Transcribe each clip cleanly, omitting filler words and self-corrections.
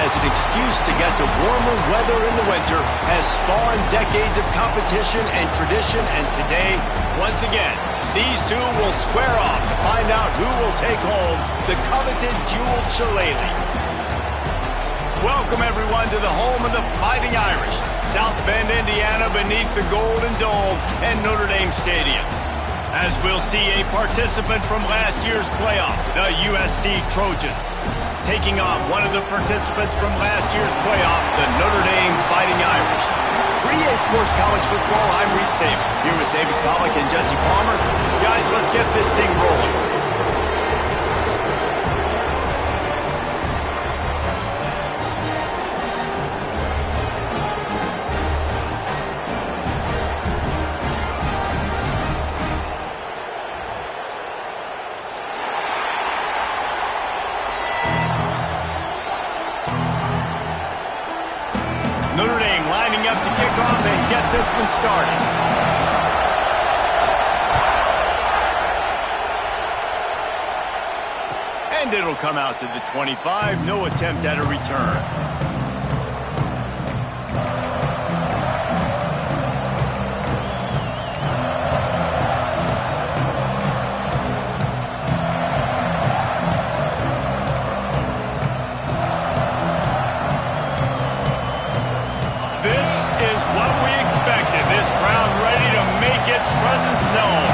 as an excuse to get to warmer weather in the winter has spawned decades of competition and tradition, and today, once again, these two will square off to find out who will take home the coveted jeweled shillelagh. Welcome, everyone, to the home of the Fighting Irish, South Bend, Indiana, beneath the Golden Dome and Notre Dame Stadium. As we'll see a participant from last year's playoff, the USC Trojans, taking on one of the participants from last year's playoff, the Notre Dame Fighting Irish. For EA Sports College Football, I'm Reese Davis, here with David Pollack and Jesse Palmer. Guys, let's get this thing rolling. Notre Dame lining up to kick off and get this one started. And it'll come out to the 25. No attempt at a return. Presence known.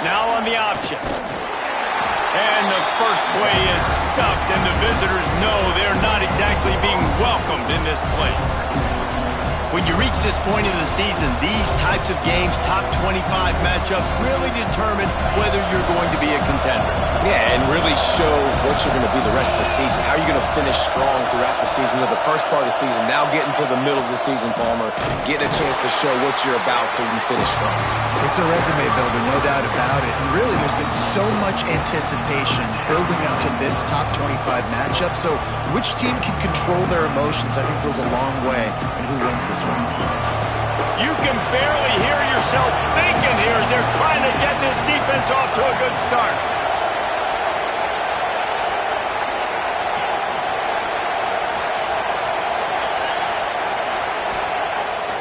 Now on the option. And the first play is stuffed, and the visitors know they're not exactly being welcomed in this place. When you reach this point in the season, these types of games, top 25 matchups, really determine whether you're going to be a contender. Yeah, and really show what you're going to be the rest of the season. How are you going to finish strong throughout the season, or the first part of the season, now getting to the middle of the season, Palmer, getting a chance to show what you're about so you can finish strong. It's a resume builder, no doubt about it. And really, there's been so much anticipation building up to this top 25 matchup. So which team can control their emotions, I think, goes a long way in who wins this one. You can barely hear yourself thinking here as they're trying to get this defense off to a good start.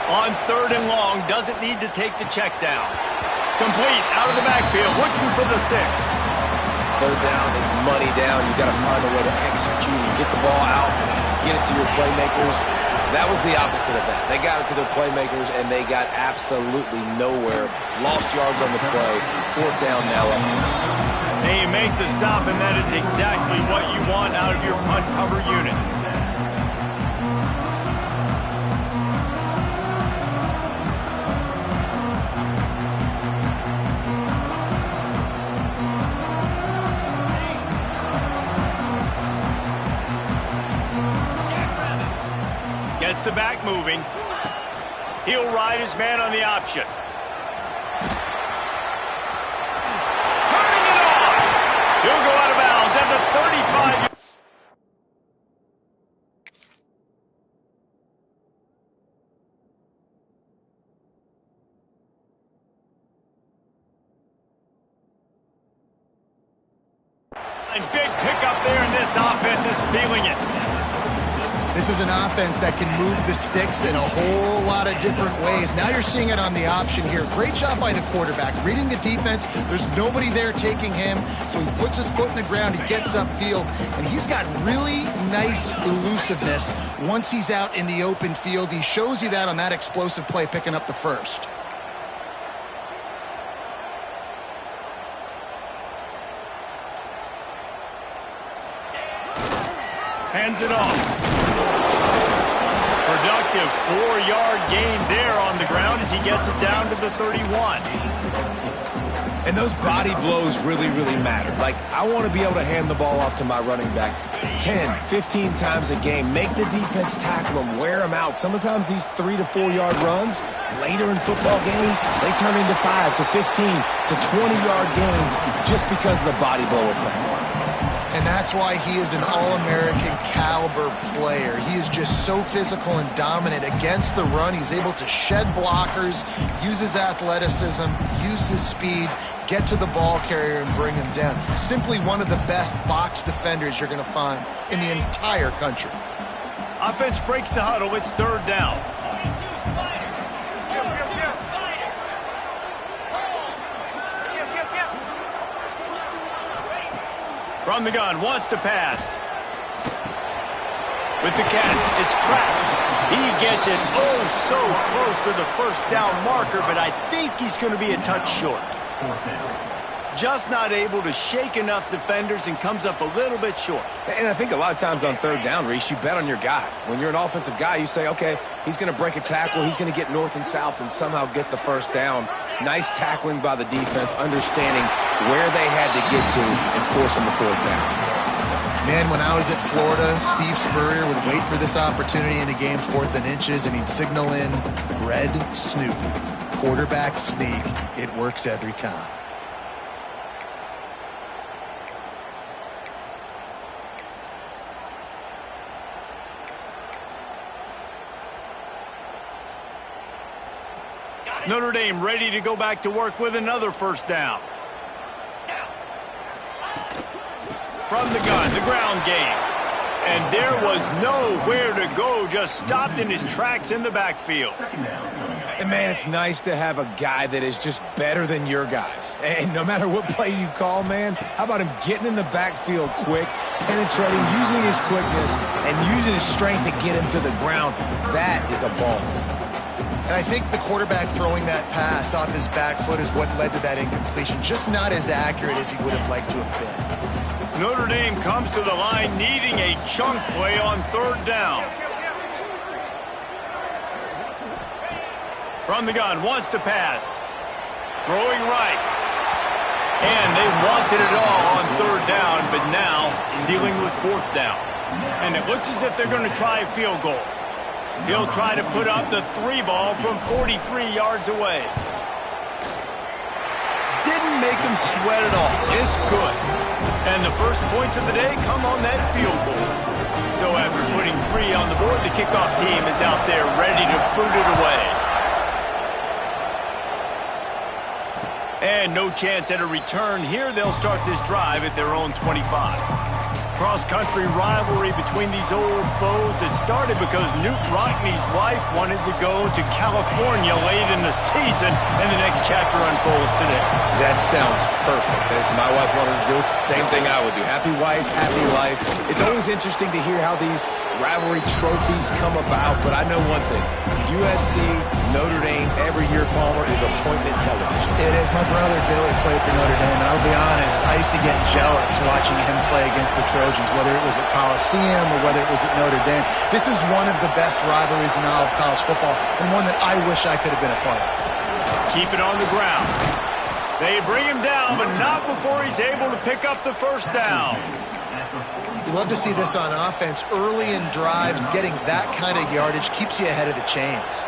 On 3rd and long, doesn't need to take the check down. Complete, out of the backfield, looking for the sticks. 3rd down is money down. You got to find a way to execute and get the ball out, get it to your playmakers. That was the opposite of that. They got it to their playmakers, and they got absolutely nowhere. Lost yards on the play. 4th down now up. They make the stop, and that is exactly what you want out of your punt cover unit. Gets the back moving. He'll ride his man on the option. Turning it on. He'll go out of bounds at the 35. And big pickup there, and this offense is feeling it. This is an offense that can move the sticks in a whole lot of different ways. Now you're seeing it on the option here. Great job by the quarterback. Reading the defense, there's nobody there taking him, so he puts his foot in the ground, he gets upfield, and he's got really nice elusiveness once he's out in the open field. He shows you that on that explosive play, picking up the first. Hands it off. Productive 4-yard gain there on the ground as he gets it down to the 31. And those body blows really, really matter. Like, I want to be able to hand the ball off to my running back 10, 15 times a game. Make the defense tackle them, wear them out. Sometimes these 3 to 4 yard runs, later in football games, they turn into 5 to 15 to 20 yard gains just because of the body blow effect. And that's why he is an All-American caliber player. He is just so physical and dominant against the run. He's able to shed blockers, use his athleticism, use his speed, get to the ball carrier and bring him down. Simply one of the best box defenders you're going to find in the entire country. Offense breaks the huddle. It's third down. From the gun, wants to pass. With the catch, it's Pratt. He gets it so close to the first down marker, but I think he's going to be a touch short. Just not able to shake enough defenders and comes up a little bit short. And I think a lot of times on third down, Reese, you bet on your guy. When you're an offensive guy, you say, okay, he's going to break a tackle, he's going to get north and south and somehow get the first down. Nice tackling by the defense, understanding where they had to get to and forcing the fourth down. Man, when I was at Florida, Steve Spurrier would wait for this opportunity in a game 4th and inches, and he'd signal in red snoop, quarterback sneak. It works every time. Notre Dame ready to go back to work with another first down. From the gun, the ground game. And there was nowhere to go, just stopped in his tracks in the backfield. And, man, it's nice to have a guy that is just better than your guys. And no matter what play you call, man, how about him getting in the backfield quick, penetrating, using his quickness, and using his strength to get him to the ground. That is a ball. And I think the quarterback throwing that pass off his back foot is what led to that incompletion. Just not as accurate as he would have liked to have been. Notre Dame comes to the line needing a chunk play on third down. From the gun, wants to pass. Throwing right. And they wanted it all on third down, but now dealing with fourth down. And it looks as if they're going to try a field goal. He'll try to put up the 3-ball from 43 yards away. Didn't make him sweat at all. It's good. And the first points of the day come on that field goal. So after putting 3 on the board, the kickoff team is out there ready to boot it away. And no chance at a return here. They'll start this drive at their own 25. Cross-country rivalry between these old foes. It started because Newt Rockney's wife wanted to go to California late in the season, and the next chapter unfolds today. That sounds perfect. If my wife wanted to do it, it's the same thing I would do. Happy wife, happy life. It's always interesting to hear how these rivalry trophies come about, but I know one thing. USC, Notre Dame, every year, Palmer, is appointment television. It is. My brother Billy played for Notre Dame, and I'll be honest, I used to get jealous watching him play against the Trojans, whether it was at Coliseum or whether it was at Notre Dame. This is one of the best rivalries in all of college football, and one that I wish I could have been a part of. Keep it on the ground. They bring him down, but not before he's able to pick up the first down. You love to see this on offense. Early in drives, getting that kind of yardage keeps you ahead of the chains.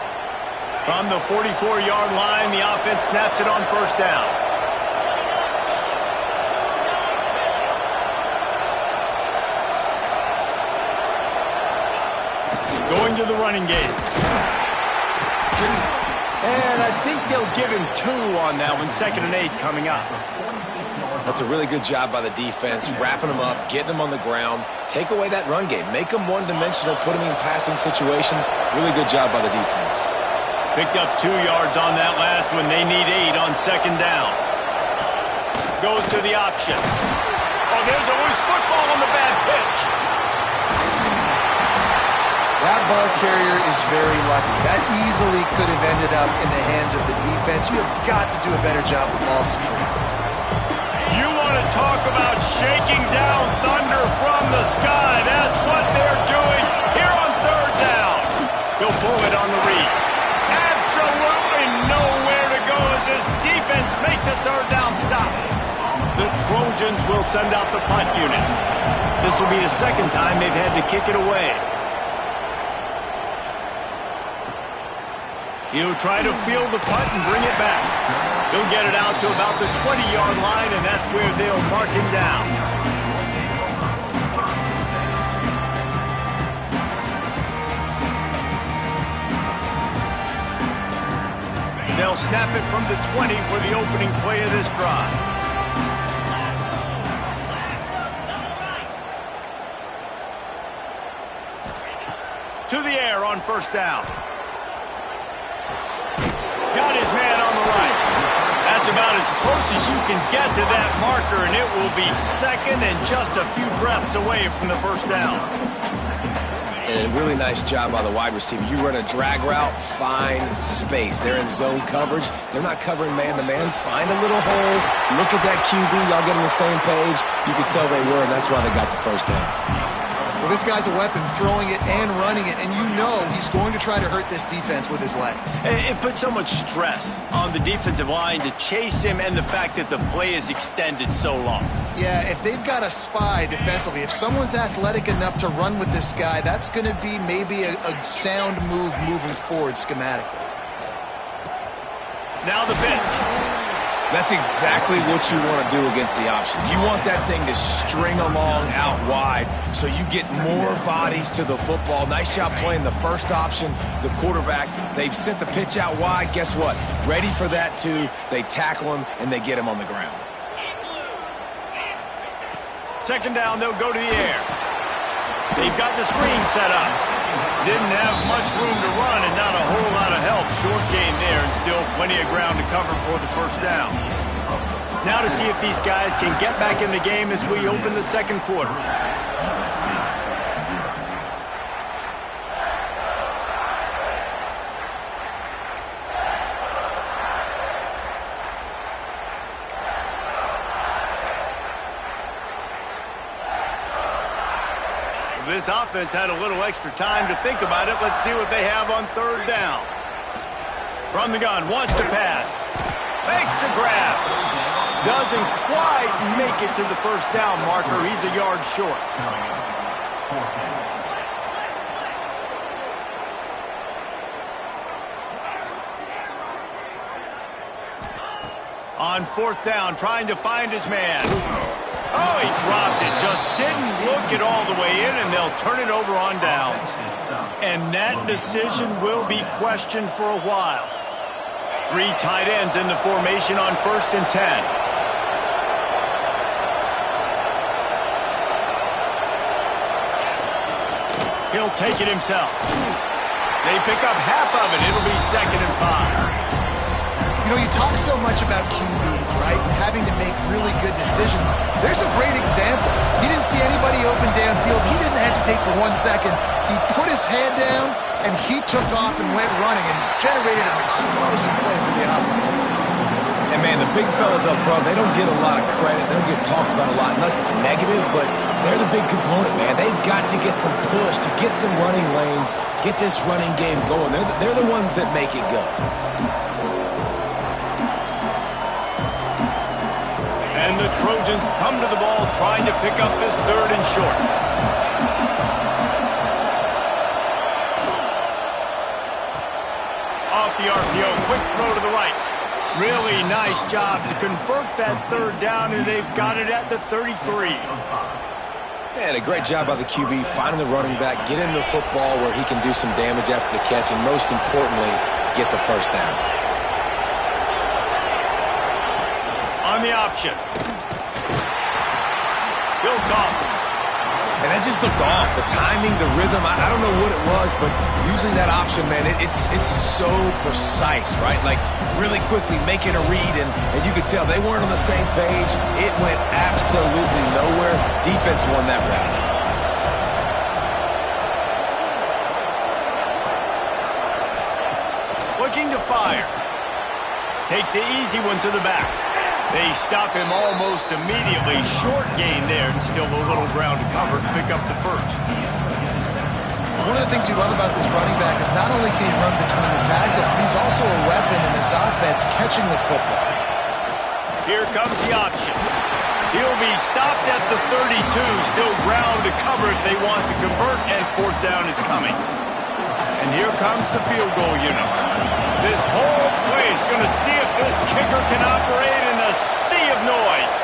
From the 44-yard line, the offense snaps it on first down. Going to the running game. And I think they'll give him 2 on that one. 2nd and 8 coming up. That's a really good job by the defense, wrapping them up, getting them on the ground. Take away that run game. Make them one-dimensional, put them in passing situations. Really good job by the defense. Picked up 2 yards on that last one. They need 8 on 2nd down. Goes to the option. Oh, there's a loose football on the bad pitch. That ball carrier is very lucky. That easily could have ended up in the hands of the defense. You have got to do a better job with ball security. You want to talk about shaking down thunder from the sky. That's what they're doing here on third down. They'll pull it on the read. Absolutely nowhere to go as this defense makes a third down stop. The Trojans will send out the punt unit. This will be the 2nd time they've had to kick it away. He'll try to field the punt and bring it back. He'll get it out to about the 20-yard line, and that's where they'll mark him down. They'll snap it from the 20 for the opening play of this drive. To the air on first down. Got his man on the right. That's about as close as you can get to that marker, and it will be second and just a few breaths away from the first down. And a really nice job by the wide receiver. You run a drag route, find space. They're in zone coverage. They're not covering man-to-man. Find a little hole. Look at that QB. Y'all get on the same page. You could tell they were, and that's why they got the first down. Well, this guy's a weapon, throwing it and running it, and you know he's going to try to hurt this defense with his legs. It puts so much stress on the defensive line to chase him, and the fact that the play is extended so long. Yeah, if they've got a spy defensively, if someone's athletic enough to run with this guy, that's going to be maybe a sound move moving forward schematically. Now the pitch. That's exactly what you want to do against the option. You want that thing to string along out wide so you get more bodies to the football. Nice job playing the first option, the quarterback. They've sent the pitch out wide. Guess what? Ready for that too. They tackle him, and they get him on the ground. Second down, they'll go to the air. They've got the screen set up. Didn't have much room to run and not a whole lot of help. Short gain there and still plenty of ground to cover for the first down. Now to see if these guys can get back in the game as we open the second quarter. This offense had a little extra time to think about it. Let's see what they have on third down. From the gun, wants to pass. Makes the grab. Doesn't quite make it to the first down marker. He's a yard short. On fourth down, trying to find his man. Oh, he dropped it. Just didn't look it all the way in, and they'll turn it over on downs. And that decision will be questioned for a while. Three tight ends in the formation on 1st and 10. He'll take it himself. They pick up half of it. It'll be 2nd and 5. You know, you talk so much about QBs, right? Having to make really good decisions. There's a great example. He didn't see anybody open downfield. He didn't hesitate for 1 second. He put his head down, and he took off and went running and generated an explosive play for the offense. And, man, the big fellas up front, they don't get a lot of credit. They don't get talked about a lot unless it's negative, but they're the big component, man. They've got to get some push, to get some running lanes, get this running game going. They're the ones that make it go. And the Trojans come to the ball trying to pick up this 3rd and short. Off the RPO, quick throw to the right. Really nice job to convert that 3rd down, and they've got it at the 33. And a great job by the QB finding the running back, get him the football where he can do some damage after the catch, and most importantly, get the first down. On the option. He'll toss him. And that just looked off. The timing, the rhythm, I don't know what it was, but usually that option, man, it's so precise, right? Like, really quickly making a read, and you could tell they weren't on the same page. It went absolutely nowhere. Defense won that round. Looking to fire. Takes the easy one to the back. They stop him almost immediately. Short gain there, and still a little ground to cover to pick up the first. One of the things you love about this running back is not only can he run between the tackles, but he's also a weapon in this offense catching the football. Here comes the option. He'll be stopped at the 32. Still ground to cover if they want to convert, and 4th down is coming. And here comes the field goal unit. This whole play is going to see if this kicker can operate in a sea of noise.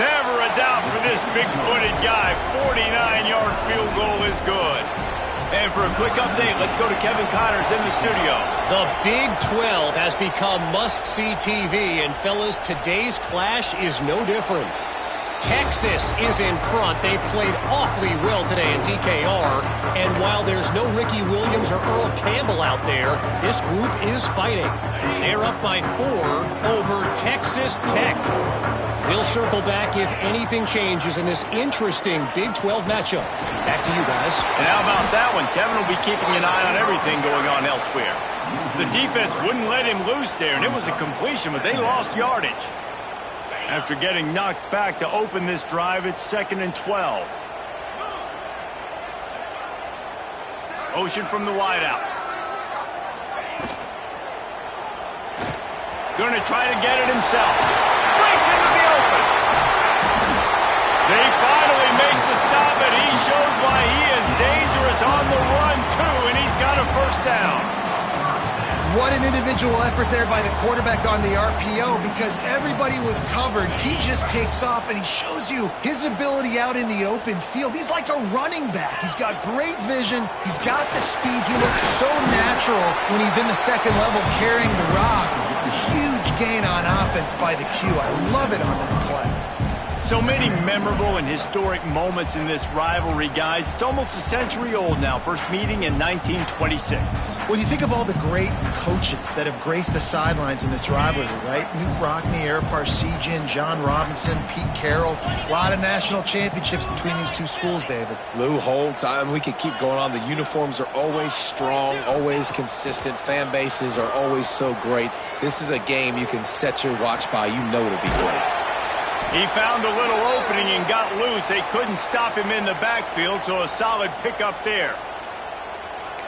Never a doubt for this big-footed guy. 49-yard field goal is good. And for a quick update, let's go to Kevin Connors in the studio. The Big 12 has become must-see TV, and fellas, today's clash is no different. Texas is in front. They've played awfully well today in DKR, and while there's no Ricky Williams or Earl Campbell out there, this group is fighting. They're up by 4 over Texas Tech. We'll circle back if anything changes in this interesting Big 12 matchup. Back to you guys. And how about that one? Kevin will be keeping an eye on everything going on elsewhere. The defense wouldn't let him loose there, and it was a completion, but they lost yardage. After getting knocked back to open this drive, it's 2nd and 12. Motion from the wideout. Going to try to get it himself. Breaks into the open. They finally make the stop, and he shows why he is dangerous on the run, too, and he's got a first down. What an individual effort there by the quarterback on the RPO, because everybody was covered. He just takes off, and he shows you his ability out in the open field. He's like a running back. He's got great vision. He's got the speed. He looks so natural when he's in the second level carrying the rock. Huge gain on offense by the Q. I love it on that play. So many memorable and historic moments in this rivalry, guys. It's almost a century old now. First meeting in 1926. When you think of all the great coaches that have graced the sidelines in this rivalry, right? Newt Rockne, Ara Parseghian, John Robinson, Pete Carroll. A lot of national championships between these two schools, David. Lou Holtz, we could keep going on. The uniforms are always strong, always consistent. Fan bases are always so great. This is a game you can set your watch by. You know it'll be great. He found a little opening and got loose. They couldn't stop him in the backfield, so a solid pickup there.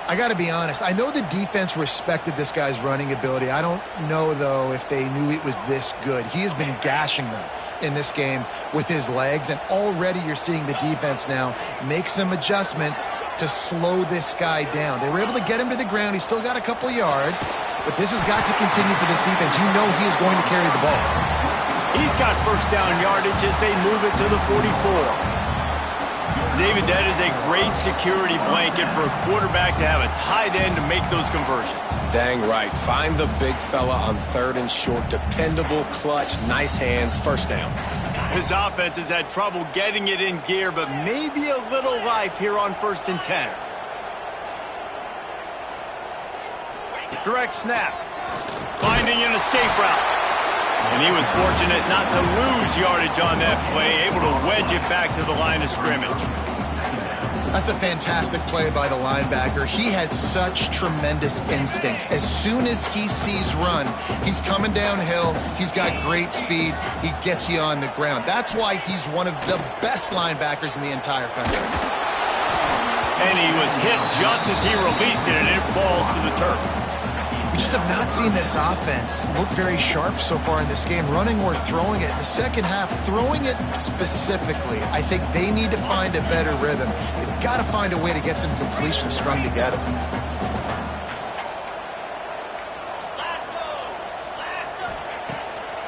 I got to be honest. I know the defense respected this guy's running ability. I don't know, though, if they knew it was this good. He has been gashing them in this game with his legs, and already you're seeing the defense now make some adjustments to slow this guy down. They were able to get him to the ground. He's still got a couple yards, but this has got to continue for this defense. You know he is going to carry the ball. He's got first down yardage as they move it to the 44. David, that is a great security blanket for a quarterback to have a tight end to make those conversions. Dang right. Find the big fella on 3rd and short. Dependable, clutch, nice hands, first down. His offense has had trouble getting it in gear, but maybe a little life here on 1st and 10. Direct snap. Finding an escape route. And he was fortunate not to lose yardage on that play, able to wedge it back to the line of scrimmage. That's a fantastic play by the linebacker. He has such tremendous instincts. As soon as he sees run, he's coming downhill. He's got great speed. He gets you on the ground. That's why he's one of the best linebackers in the entire country. And he was hit just as he released it, and it falls to the turf. We just have not seen this offense look very sharp so far in this game, running or throwing it. In the second half, throwing it specifically, I think they need to find a better rhythm. They've got to find a way to get some completions strung together.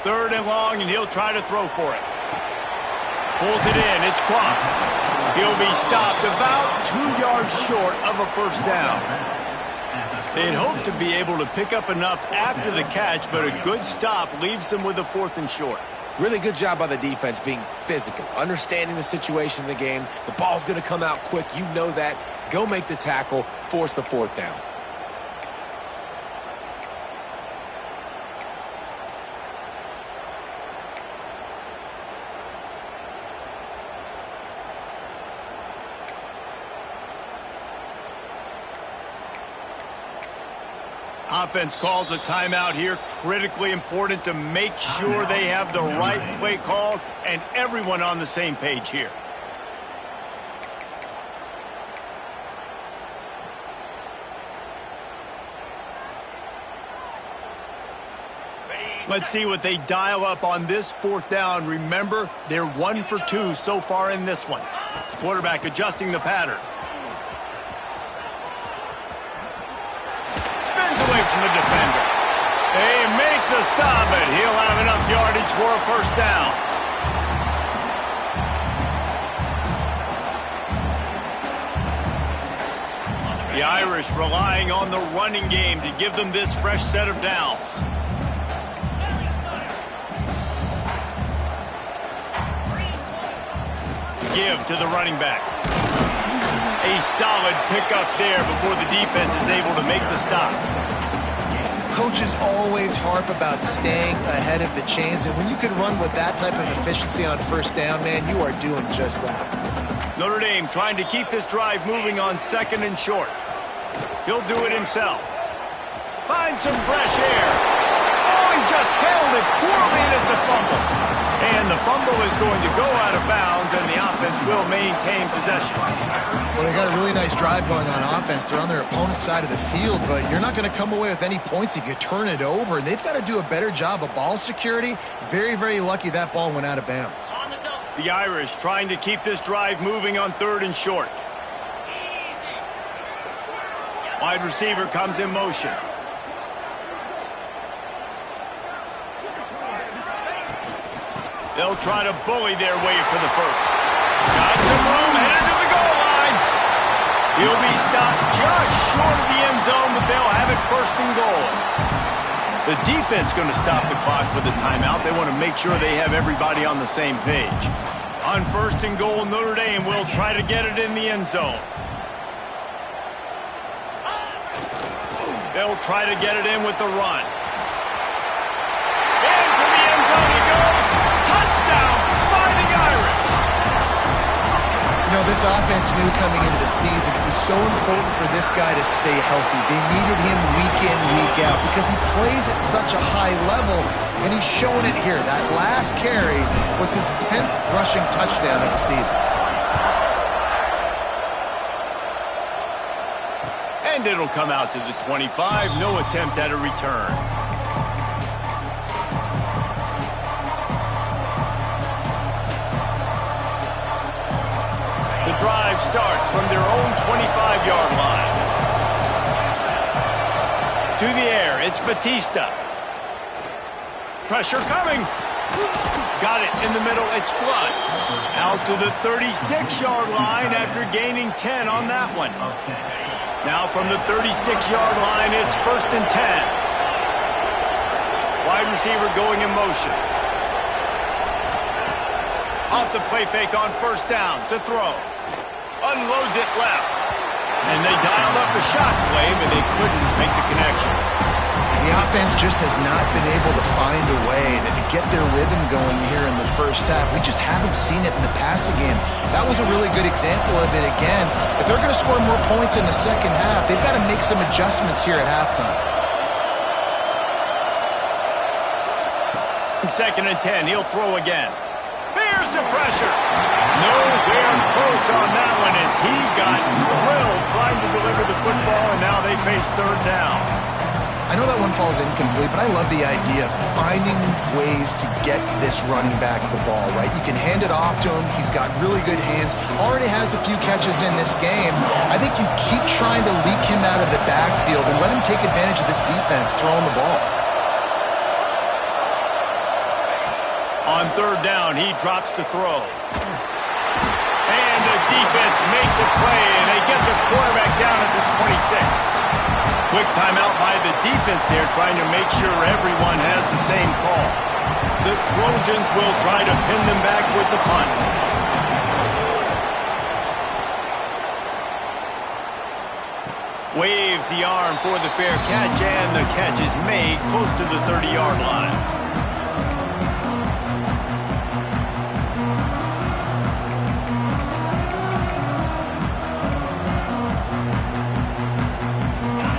Third and long, and he'll try to throw for it. Pulls it in. It's crossed. He'll be stopped about 2 yards short of a first down. They'd hoped to be able to pick up enough after the catch, but a good stop leaves them with a 4th and short. Really good job by the defense being physical, understanding the situation in the game. The ball's going to come out quick. You know that. Go make the tackle, force the 4th down. Offense calls a timeout here. Critically important to make sure they have the right play called and everyone on the same page here. Let's see what they dial up on this 4th down. Remember, they're 1 for 2 so far in this one. Quarterback adjusting the pattern. Away from the defender. They make the stop, but he'll have enough yardage for a first down. The Irish relying on the running game to give them this fresh set of downs. Give to the running back. A solid pickup there before the defense is able to make the stop. Coaches always harp about staying ahead of the chains, and when you can run with that type of efficiency on first down, man, you are doing just that. Notre Dame trying to keep this drive moving on 2nd and short. He'll do it himself. Find some fresh air. Oh, he just held it poorly, and it's a fumble. And the fumble is going to go out of bounds, and the offense will maintain possession. Well, they got a really nice drive going on offense. They're on their opponent's side of the field, but you're not going to come away with any points if you turn it over. And they've got to do a better job of ball security. Very, very lucky that ball went out of bounds. The Irish trying to keep this drive moving on 3rd and short. Wide receiver comes in motion. They'll try to bully their way for the first. Got some room, headed to the goal line. He'll be stopped just short of the end zone, but they'll have it 1st and goal. The defense going to stop the clock with a timeout. They want to make sure they have everybody on the same page. On 1st and goal, Notre Dame will try to get it in the end zone. They'll try to get it in with the run. Into the end zone he goes. Touchdown, Fighting Irish. You know, this offense knew coming into the season it was so important for this guy to stay healthy. They needed him week in, week out because he plays at such a high level, and he's showing it here. That last carry was his 10th rushing touchdown of the season. And it'll come out to the 25. No attempt at a return. The drive starts from their own 25-yard line. To the air, it's Batista. Pressure coming. Got it in the middle, it's Flood. Out to the 36-yard line after gaining 10 on that one. Now from the 36-yard line, it's 1st and 10. Wide receiver going in motion. Off the play fake on 1st down to throw. Unloads it left. And they dialed up a shot play, but they couldn't make the connection. The offense just has not been able to find a way to get their rhythm going here in the first half. We just haven't seen it in the passing game. That was a really good example of it again. If they're going to score more points in the second half, they've got to make some adjustments here at halftime. 2nd and 10, he'll throw again. There's the pressure. Nowhere close on that one as he got drilled trying to deliver the football, and now they face 3rd down. I know that one falls incomplete, but I love the idea of finding ways to get this running back the ball, right? You can hand it off to him. He's got really good hands. Already has a few catches in this game. I think you keep trying to leak him out of the backfield and let him take advantage of this defense throwing the ball. On 3rd down, he drops to throw. And the defense makes a play, and they get the quarterback down at the 26. Quick timeout by the defense there, trying to make sure everyone has the same call. The Trojans will try to pin them back with the punt. Waves the arm for the fair catch, and the catch is made close to the 30-yard line.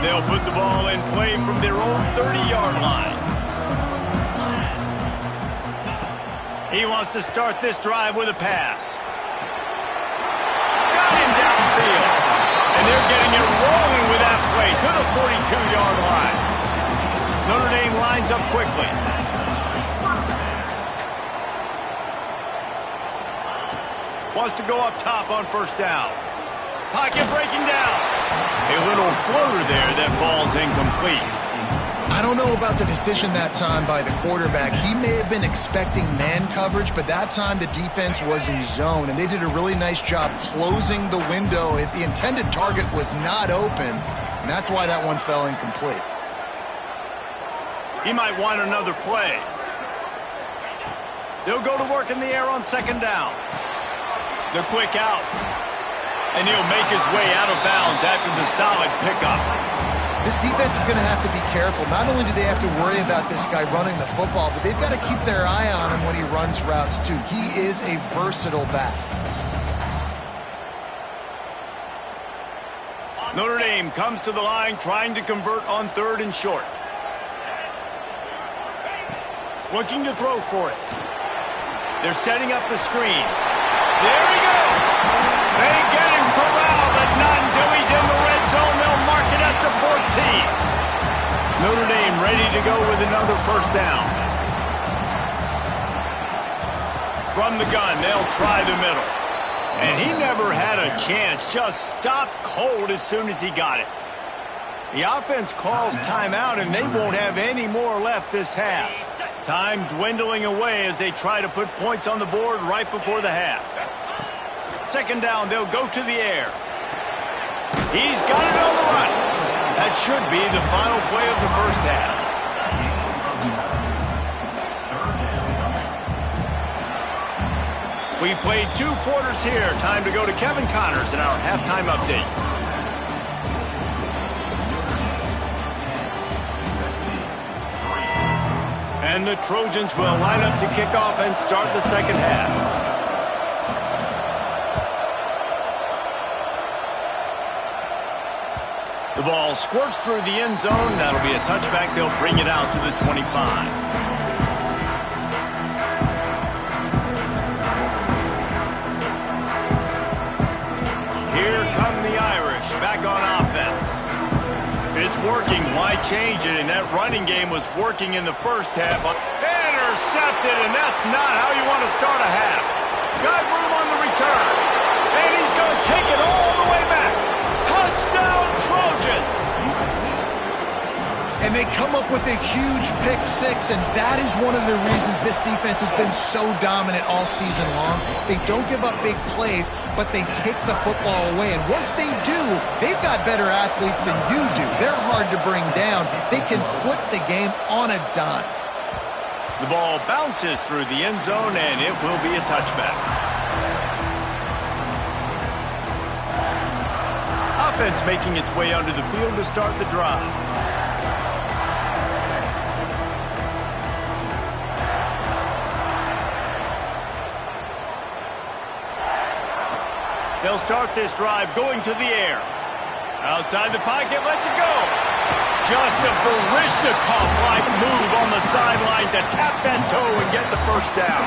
They'll put the ball in play from their own 30-yard line. He wants to start this drive with a pass. Got him downfield. And they're getting it rolling with that play to the 42-yard line. Notre Dame lines up quickly. Wants to go up top on 1st down. Pocket breaking down. A little floater there that falls incomplete. I don't know about the decision that time by the quarterback. He may have been expecting man coverage, but that time the defense was in zone, and they did a really nice job closing the window. The intended target was not open, and that's why that one fell incomplete. He might want another play. They'll go to work in the air on second down. The quick out. And he'll make his way out of bounds after the solid pickup. This defense is going to have to be careful. Not only do they have to worry about this guy running the football, but they've got to keep their eye on him when he runs routes, too. He is a versatile back. Notre Dame comes to the line trying to convert on 3rd and short. Looking to throw for it. They're setting up the screen. There he goes. They get him corralled, but not until he's in the red zone. They'll mark it at the 14. Notre Dame ready to go with another first down. From the gun, they'll try the middle. And he never had a chance. Just stopped cold as soon as he got it. The offense calls timeout, and they won't have any more left this half. Time dwindling away as they try to put points on the board right before the half. Second down, they'll go to the air. He's got it on the run. That should be the final play of the first half. We've played 2 quarters here. Time to go to Kevin Connors in our halftime update. And the Trojans will line up to kick off and start the second half. The ball squirts through the end zone. That'll be a touchback. They'll bring it out to the 25. Here come the Irish back on offense. If it's working, why change it? And that running game was working in the first half. Intercepted, and that's not how you want to start a half. Got room on the return. And he's going to take it all the way back. Touchdown, Trojans! And they come up with a huge pick six, and that is one of the reasons this defense has been so dominant all season long. They don't give up big plays, but they take the football away. And once they do, they've got better athletes than you do. They're hard to bring down. They can flip the game on a dime. The ball bounces through the end zone, and it will be a touchback. Offense making its way onto the field to start the drive. They'll start this drive going to the air. Outside the pocket, lets it go. Just a Baryshnikov-like move on the sideline to tap that toe and get the first down.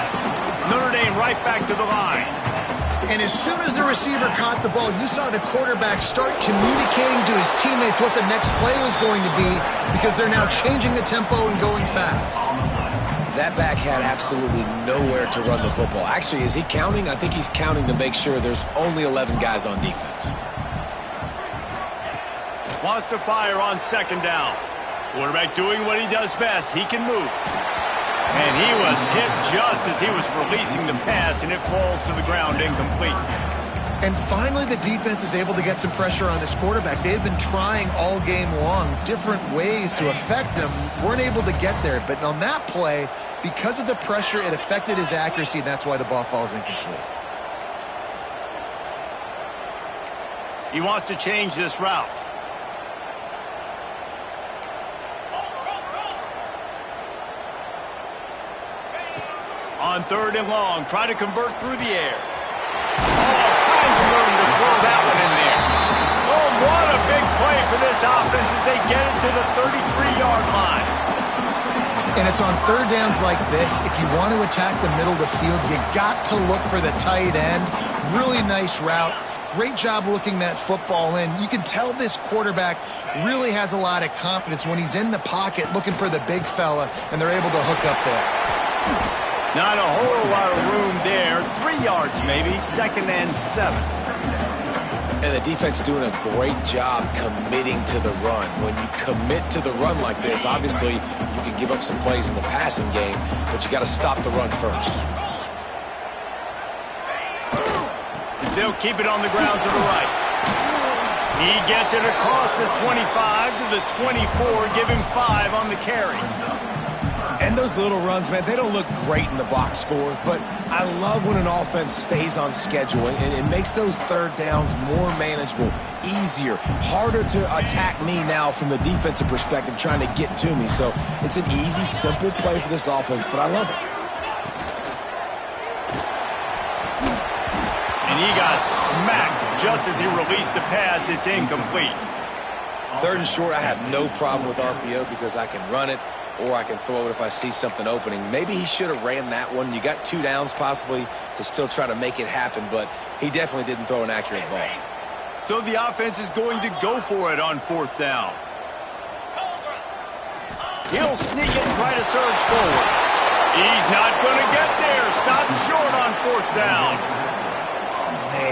Notre Dame right back to the line. And as soon as the receiver caught the ball, you saw the quarterback start communicating to his teammates what the next play was going to be, because they're now changing the tempo and going fast. That back had absolutely nowhere to run the football. Actually, is he counting? I think he's counting to make sure there's only 11 guys on defense. Wants to fire on second down. Quarterback doing what he does best. He can move. And he was hit just as he was releasing the pass, and it falls to the ground incomplete. And finally, the defense is able to get some pressure on this quarterback. They've been trying all game long different ways to affect him. Weren't able to get there. But on that play, because of the pressure, it affected his accuracy, and that's why the ball falls incomplete. He wants to change this route. On third and long, try to convert through the air. All kinds of room to throw that one in there. Oh, what a big play for this offense as they get it to the 33-yard line. And it's on third downs like this. If you want to attack the middle of the field, you got to look for the tight end. Really nice route. Great job looking that football in. You can tell this quarterback really has a lot of confidence when he's in the pocket looking for the big fella, and they're able to hook up there. Not a whole lot of room there. 3 yards maybe. 2nd and 7. And the defense is doing a great job committing to the run. When you commit to the run like this, obviously you can give up some plays in the passing game, but you got to stop the run first. They'll keep it on the ground to the right. He gets it across the 25 to the 24, give him 5 on the carry. And those little runs, man, they don't look great in the box score, but I love when an offense stays on schedule, and it makes those third downs more manageable, easier, harder to attack me now from the defensive perspective trying to get to me. So it's an easy, simple play for this offense, but I love it. And he got smacked just as he released the pass. It's incomplete. Third and short, I have no problem with RPO because I can run it, or I can throw it if I see something opening. Maybe he should have ran that one. You got 2 downs possibly to still try to make it happen, but he definitely didn't throw an accurate ball. So the offense is going to go for it on 4th down. He'll sneak it and try to surge forward. He's not going to get there. Stopped short on 4th down.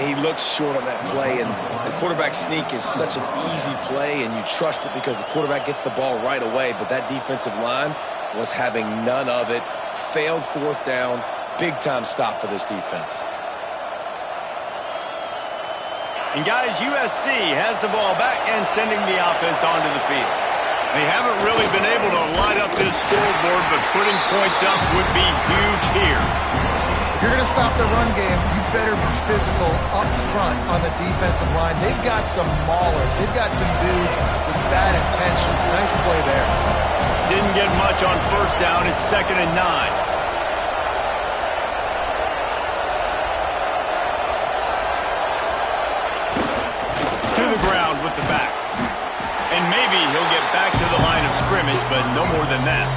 He looks short on that play, and the quarterback sneak is such an easy play, and you trust it because the quarterback gets the ball right away, but that defensive line was having none of it. Failed 4th down. Big-time stop for this defense. And, guys, USC has the ball back and sending the offense onto the field. They haven't really been able to light up this scoreboard, but putting points up would be huge here. If you're going to stop the run game, you better be physical up front on the defensive line. They've got some maulers. They've got some dudes with bad intentions. Nice play there. Didn't get much on 1st down. It's 2nd and 9. To the ground with the back. And maybe he'll get back to the line of scrimmage, but no more than that.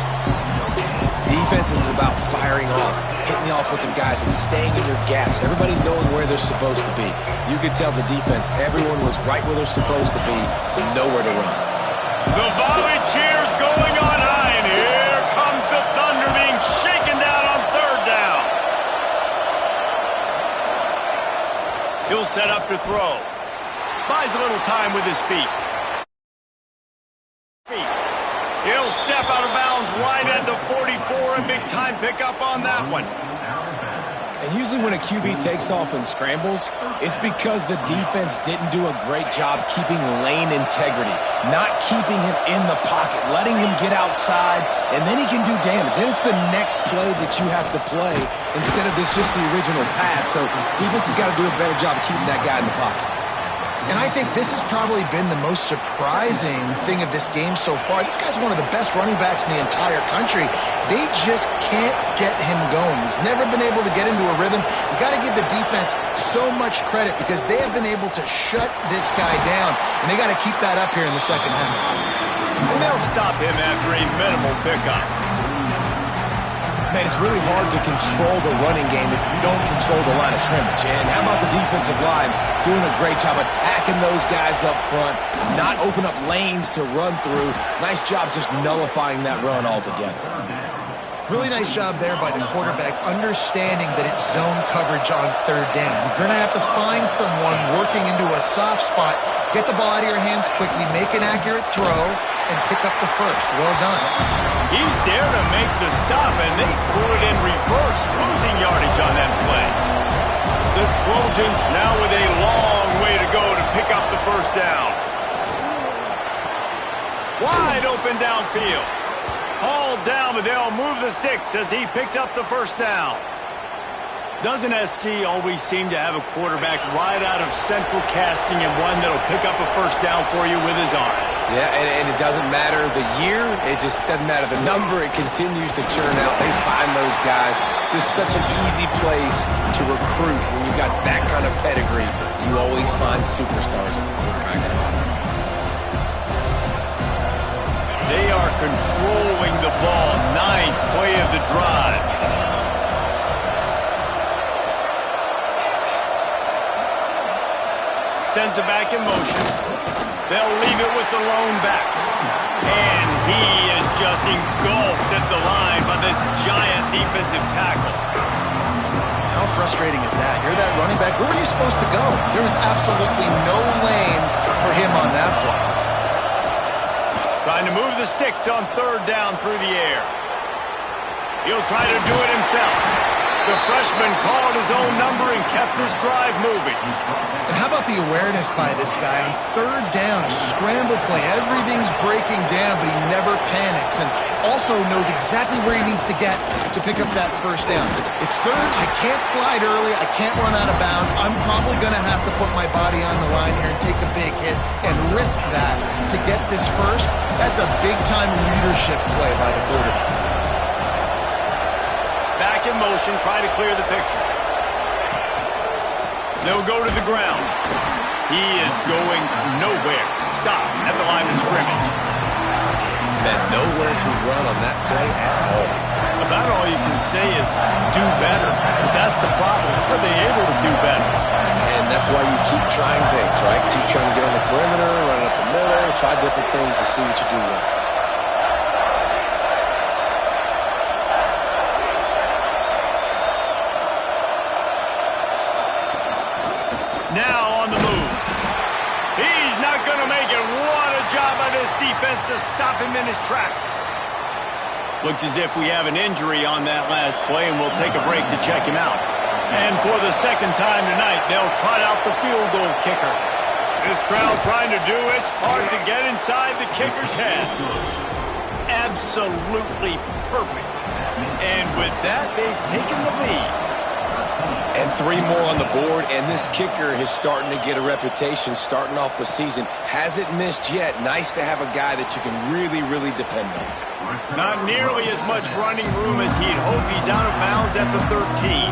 Defense is about firing off, hitting the offensive guys, and staying in your gaps. Everybody knowing where they're supposed to be. You could tell the defense, everyone was right where they're supposed to be, nowhere to run. The volley cheers going on high, and here comes the Thunder being shaken down on 3rd down. He'll set up to throw. Buys a little time with his feet. He'll step out of bounds right at the 44, a big-time pickup on that one. And usually when a QB takes off and scrambles, it's because the defense didn't do a great job keeping lane integrity, not keeping him in the pocket, letting him get outside, and then he can do damage. Then it's the next play that you have to play instead of this just the original pass. So defense has got to do a better job keeping that guy in the pocket. And I think this has probably been the most surprising thing of this game so far. This guy's one of the best running backs in the entire country. They just can't get him going. He's never been able to get into a rhythm. You got to give the defense so much credit because they have been able to shut this guy down, and they got to keep that up here in the 2nd half. And they'll stop him after a minimal pickup. Man, it's really hard to control the running game if you don't control the line of scrimmage. And how about the defensive line doing a great job attacking those guys up front, not open up lanes to run through. Nice job just nullifying that run altogether. Really nice job there by the quarterback, understanding that it's zone coverage on 3rd down. You're going to have to find someone working into a soft spot, get the ball out of your hands quickly, make an accurate throw, and pick up the first. Well done. He's there to make the stop, and they threw it in reverse, losing yardage on that play. The Trojans now with a long way to go to pick up the 1st down. Wide open downfield. Hauled down, but they'll move the sticks as he picks up the 1st down. Doesn't SC always seem to have a quarterback right out of central casting and one that'll pick up a 1st down for you with his arm? Yeah, and it doesn't matter the year. It just doesn't matter the number. It continues to churn out. They find those guys. Just such an easy place to recruit when you got that kind of pedigree. You always find superstars at the quarterback spot. They are controlling the ball. 9th play of the drive. Sends it back in motion. They'll leave it with the lone back. And he is just engulfed at the line by this giant defensive tackle. How frustrating is that? You're that running back. Where were you supposed to go? There was absolutely no lane for him on that play. Trying to move the sticks on third down through the air. He'll try to do it himself. The freshman called his own number and kept this drive moving. And how about the awareness by this guy on third down, a scramble play. Everything's breaking down, but he never panics and also knows exactly where he needs to get to pick up that first down. It's third. I can't slide early. I can't run out of bounds. I'm probably going to have to put my body on the line here and take a big hit and risk that to get this first. That's a big-time leadership play by the quarterback. Back in motion, try to clear the picture. They'll go to the ground. He is going nowhere. Stop at the line of scrimmage. Man, nowhere to run on that play at all. About all you can say is do better. But that's the problem. Are they able to do better? And that's why you keep trying things, right? Keep trying to get on the perimeter, run up the middle, try different things to see what you do well. Now on the move. He's not going to make it. What a job by this defense to stop him in his tracks. Looks as if we have an injury on that last play, and we'll take a break to check him out. And for the second time tonight, they'll trot out the field goal kicker. This crowd trying to do its part to get inside the kicker's head. Absolutely perfect. And with that, they've taken the lead. And 3 more on the board, and this kicker is starting to get a reputation starting off the season. Hasn't missed yet. Nice to have a guy that you can really, really depend on. Not nearly as much running room as he'd hoped. He's out of bounds at the 13.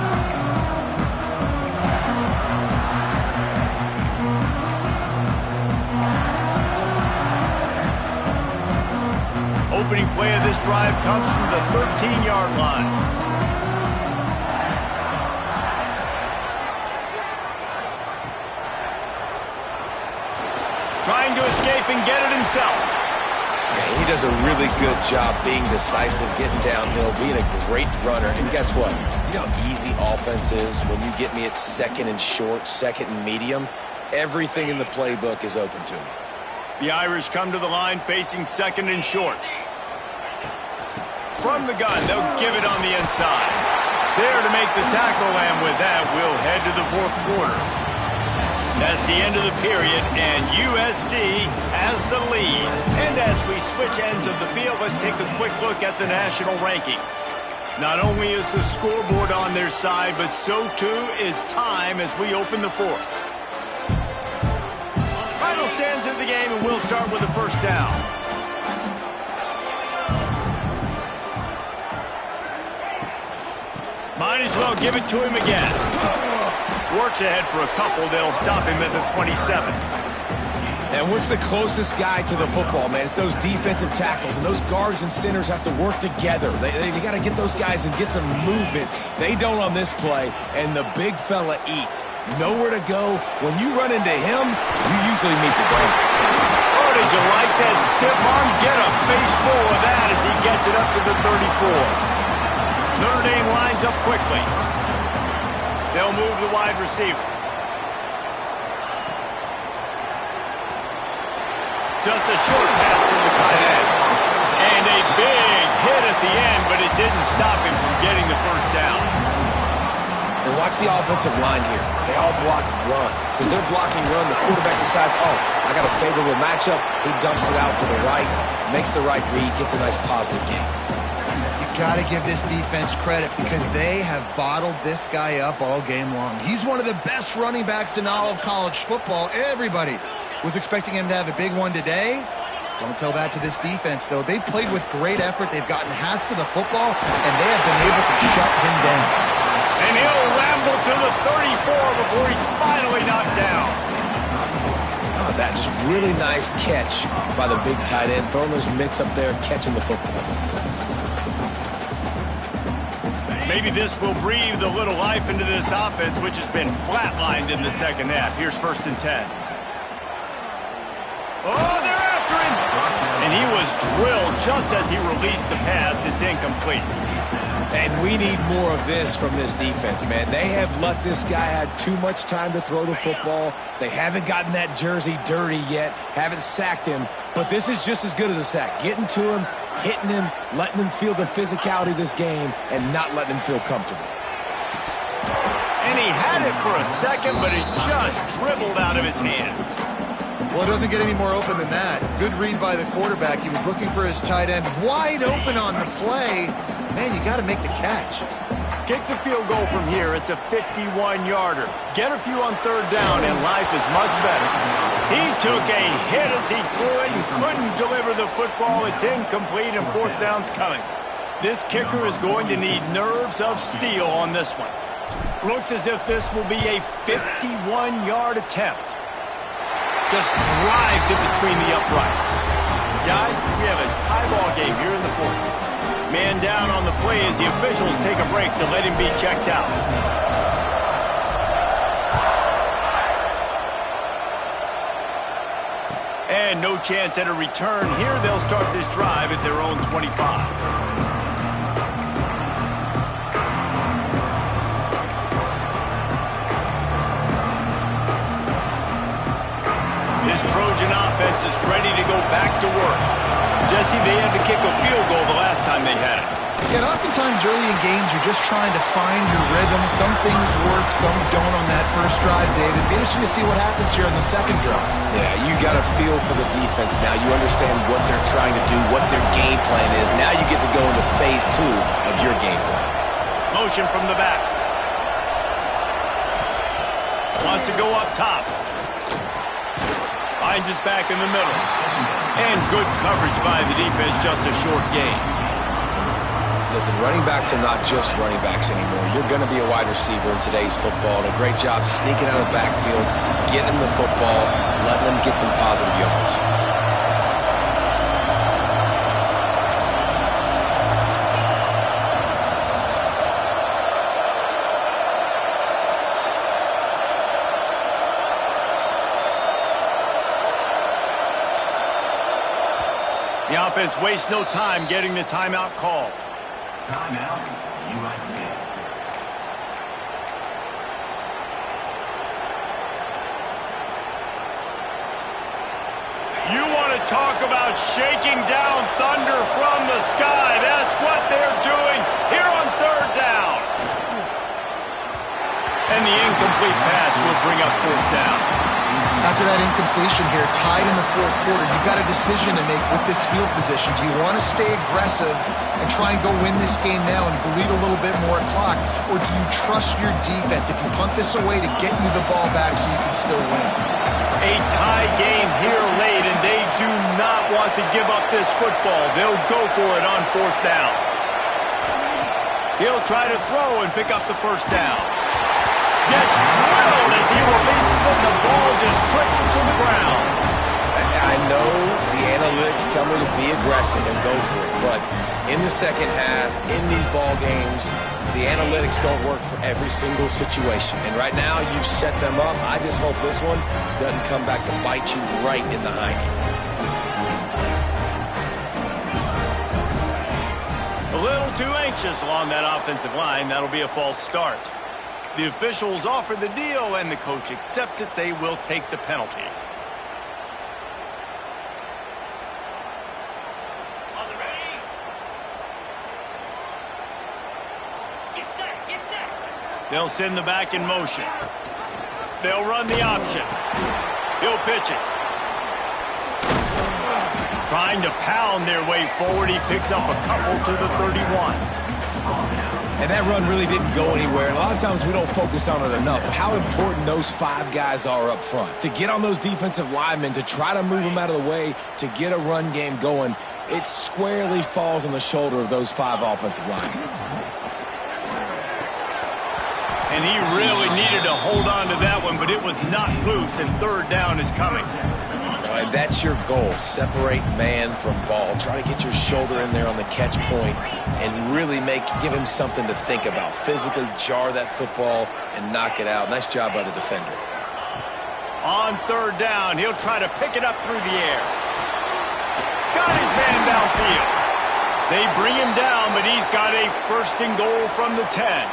Opening play of this drive comes from the 13-yard line. Trying to escape and get it himself. Yeah, he does a really good job being decisive, getting downhill, being a great runner. And guess what? You know how easy offense is when you get me at second and short, second and medium. Everything in the playbook is open to me. The Irish come to the line facing second and short. From the gun, they'll give it on the inside. There to make the tackle, and with that, we'll head to the fourth quarter. That's the end of the period, and USC has the lead. And as we switch ends of the field, let's take a quick look at the national rankings. Not only is the scoreboard on their side, but so too is time as we open the fourth. Final stands of the game, and we'll start with the first down. Might as well give it to him again. Works ahead for a couple. They'll stop him at the 27. And what's the closest guy to the football, man? It's those defensive tackles, and those guards and centers have to work together. They got to get those guys and get some movement. They don't on this play, and the big fella eats. Nowhere to go. When you run into him, you usually meet the goal. Oh, did you like that stiff arm? Get a face full of that as he gets it up to the 34. Notre Dame lines up quickly. They'll move the wide receiver. Just a short pass to the tight end. And a big hit at the end, but it didn't stop him from getting the first down. And watch the offensive line here. They all block run. Because they're blocking run, the quarterback decides, oh, I got a favorable matchup. He dumps it out to the right, makes the right read, gets a nice positive gain. Got to give this defense credit because they have bottled this guy up all game long. He's one of the best running backs in all of college football. Everybody was expecting him to have a big one today. Don't tell that to this defense, though. They've played with great effort. They've gotten hats to the football, and they have been able to shut him down. And he'll ramble to the 34 before he's finally knocked down. Oh, that just really nice catch by the big tight end, throwing those mitts up there, catching the football. Maybe this will breathe a little life into this offense, which has been flatlined in the second half. Here's 1st and 10. Oh, they're after him! And he was drilled just as he released the pass. It's incomplete. And we need more of this from this defense, man. They have let this guy have too much time to throw the football. They haven't gotten that jersey dirty yet, haven't sacked him. But this is just as good as a sack. Getting to him, hitting him, letting him feel the physicality of this game, and not letting him feel comfortable. And he had it for a second, but it just dribbled out of his hands. Well, it doesn't get any more open than that. Good read by the quarterback. He was looking for his tight end. Wide open on the play. Man, you got to make the catch. Kick the field goal from here. It's a 51-yarder. Get a few on third down, and life is much better. He took a hit as he threw it and couldn't deliver the football. It's incomplete, and fourth down's coming. This kicker is going to need nerves of steel on this one. Looks as if this will be a 51-yard attempt. Just drives it between the uprights. Guys, we have a tie ball game here in the fourth. Man down on the play as the officials take a break to let him be checked out. And no chance at a return here. They'll start this drive at their own 25. This Trojan offense is ready to go back to work. Jesse, they had to kick a field goal the last time they had it. Yeah, and oftentimes early in games, you're just trying to find your rhythm. Some things work, some don't on that first drive, David. It'd be interesting to see what happens here on the second drive. Yeah, you got a feel for the defense now. You understand what they're trying to do, what their game plan is. Now you get to go into phase 2 of your game plan. Motion from the back. Wants to go up top. Finds his back in the middle. And good coverage by the defense, just a short gain. Listen, running backs are not just running backs anymore. You're going to be a wide receiver in today's football. And a great job sneaking out of the backfield, getting them the football, letting them get some positive yards. The offense wastes no time getting the timeout call. Timeout, USA. You want to talk about shaking down thunder from the sky. That's what they're doing here on third down. And the incomplete pass will bring up fourth down. After that incompletion here, tied in the fourth quarter, you've got a decision to make with this field position. Do you want to stay aggressive and try and go win this game now and bleed a little bit more clock? Or do you trust your defense if you punt this away to get you the ball back so you can still win? A tie game here late, and they do not want to give up this football. They'll go for it on fourth down. He'll try to throw and pick up the first down. Gets drilled as he releases it. The ball just trickles to the ground. I know the analytics tell me to be aggressive and go for it, but in the second half, in these ball games, the analytics don't work for every single situation. And right now, you've set them up. I just hope this one doesn't come back to bite you right in the hiney. A little too anxious along that offensive line. That'll be a false start. The officials offer the deal, and the coach accepts it. They will take the penalty. On the ready. Get set, get set. They'll send the back in motion. They'll run the option. He'll pitch it. Trying to pound their way forward. He picks up a couple to the 31. And that run really didn't go anywhere. And a lot of times we don't focus on it enough. But how important those 5 guys are up front. To get on those defensive linemen, to try to move them out of the way, to get a run game going, it squarely falls on the shoulder of those 5 offensive linemen. And he really needed to hold on to that one, but it was not loose, and third down is coming. And that's your goal. Separate man from ball. Try to get your shoulder in there on the catch point and really give him something to think about. Physically jar that football and knock it out. Nice job by the defender. On third down, he'll try to pick it up through the air. Got his downfield. They bring him down, but he's got a first and goal from the 10.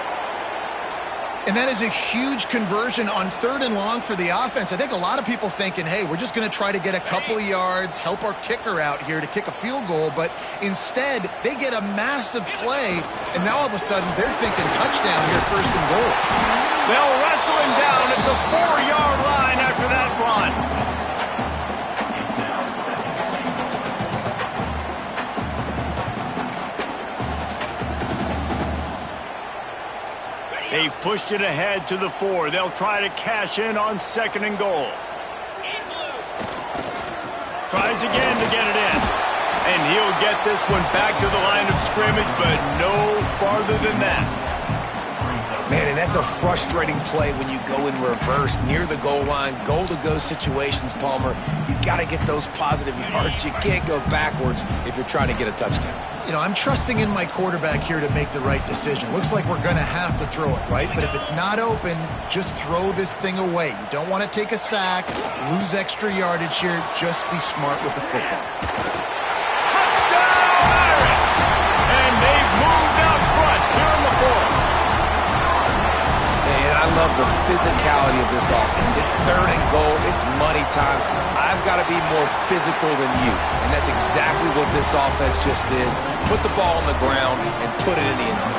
And that is a huge conversion on 3rd and long for the offense. I think a lot of people thinking, hey, we're just going to try to get a couple of yards, help our kicker out here to kick a field goal. But instead, they get a massive play, and now all of a sudden they're thinking touchdown here, 1st and goal. They'll wrestle him down at the 4-yard line after that run. They've pushed it ahead to the 4. They'll try to cash in on 2nd and goal. Tries again to get it in. And he'll get this one back to the line of scrimmage, but no farther than that. Man, and that's a frustrating play when you go in reverse near the goal line, goal-to-go situations, Palmer. You got to get those positive yards. You can't go backwards if you're trying to get a touchdown. You know, I'm trusting in my quarterback here to make the right decision. Looks like we're going to have to throw it, right? But if it's not open, just throw this thing away. You don't want to take a sack, lose extra yardage here. Just be smart with the football. Touchdown, Irish! And they've moved out front here in the 4th. And I love the physicality of this offense. It's 3rd and goal. It's money time. I've got to be more physical than you. And that's exactly what this offense just did. Put the ball on the ground and put it in the end zone.